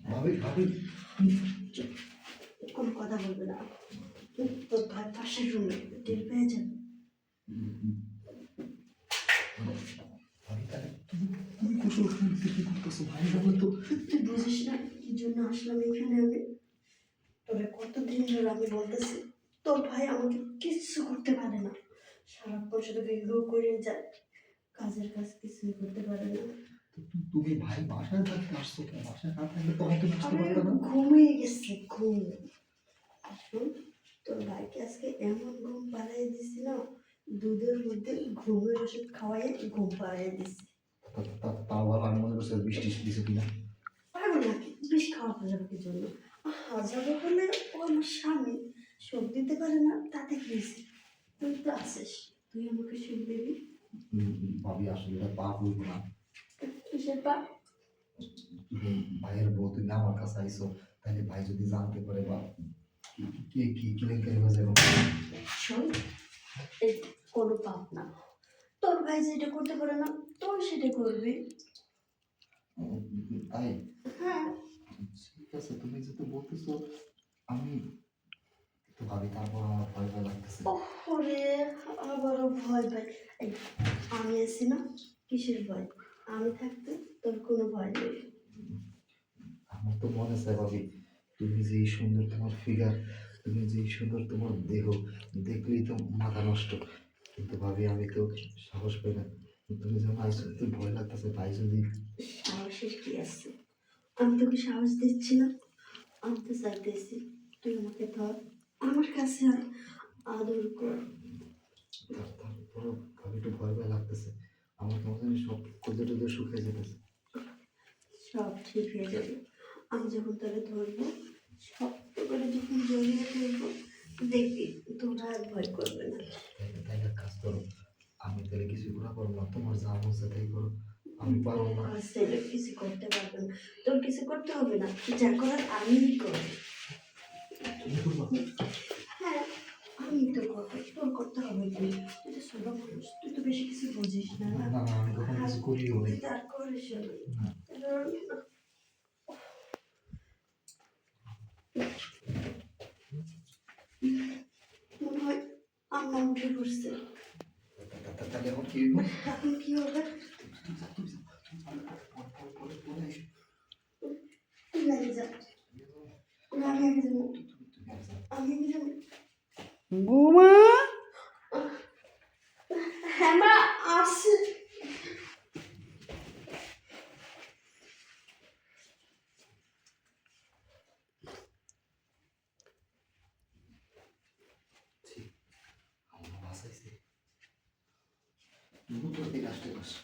ভাবি ভাবি কোনো কথা বলবে না। তোর ভাই পাশের রুমে টের পেয়ে যাবে। ভাবি তাহলে তুমি কুশল শুনতে কি করতেছো ভাই বলো তো? তুই বুঝিস না কি জন্য আসলাম এখানে আমি? তোরে কতদিন ধরে আমি বলতেছি তোর ভাই আমাকে কিচ্ছু করতে পারে না, সারাক্ষণ শুধু বিগ্রহ করে যায়, কাজের কাজ কিছুই করতে পারে না। তুমি ভাই বাসায় থাকতে আসছো কেন? বাসায় না থাকলে তখন তুমি আসতে আমি পারতো না? ঘুমিয়ে গেছি ঘুমিয়ে। আসুন, তোর ভাইকে আজকে এমন ঘুম পাড়াই দিছি না, দুধের মধ্যে ঘুমের ওষুধ খাওয়াই ঘুম পাড়াই দিছি। তাও ভালো, আমি মনে করছি বৃষ্টি দিছো কিনা। পারবো নাকি বিষ খাওয়াতে যাবে কি জন্য? যাবে বলে ও আমার স্বামী, সুখ দিতে পারে না তাতে কি হয়েছে? তুই তো আছিস, তুই আমাকে সুখ দিবি। ভাবি আসলে এটা পাপ হইব না। কিসের পা? ভাইয়ের বউ তুমি আমার কাছে আইসো, তাহলে ভাই যদি জানতে পারে বা কি কি কেলেঙ্কারি হয়ে যাবে। শোন, এই কোনো পাপ না। তোর ভাই যেটা করতে পারে না তোর সেটা করবি। তাই হ্যাঁ। ঠিক আছে, তুমি যেহেতু বলতেছো আমি তো ভাবি, তারপর আমার ভয় ভয় লাগতেছে। ওরে, আবারও ভয় পাই। এই, আমি আছি না, কিসের ভয়? আমি থাকতে তোর কোনো ভয় নেই। আমার তো মনে চায় ভাবি, তুমি যে সুন্দর তোমার ফিগার, তুমি যে সুন্দর তোমার দেহ, দেখলেই তো মাথা নষ্ট। কিন্তু ভাবি আমি তো সাহস পাই না। তুমি যখন আইসো তো ভয় লাগতেছে, ভাই যদি। সাহসের কি আছে? আমি তোকে সাহস দিচ্ছি না, আমি তো চাইতেছি তুই আমাকে ধর, আমার কাছে আয়, আদর কর। তারপরও ভাবি একটু ভয় ভয় লাগতেছে। আমার কেমন জানি সব কোজে টোজে শুকিয়ে যেতেছে। সব ঠিক হয়ে যাবে। আমি যখন তোকে ধরবো, শক্ত করে যখন জড়িয়ে ধরবো, দেখবি তোরা আর ভয় করবে না। তাইলে তাইলে এক কাজ করো, আমি তাহলে কিছু করা করবো না, তোমার যা মন চায় তাই করো, আমি পারবো না। ছেলে কিছু করতে পারবে না, তোর কিছু করতে হবে না, যা করার আমিই করবো। তুমি করবা? হ্যাঁ, আমি তো করবো, তোর করতে হবে কি? তুই তো ছোট মানুষ, তুই তো বেশি কিছু বুঝিস না। না না, আমি কখনো কিছু করিও নি। তুই তো আর করিস না। না। মনে হয় আম্মা উঠে পড়ছে। তাহলে এখন কি হইব? এখন কি হবে? তুই আগে যা, না আমি আগে যাবো, আমি আগে যাবো। বৌমা, হ্যাঁ মা, আসছি। আমার বাসাইছে। তুমি তো এই কাজটা করছো।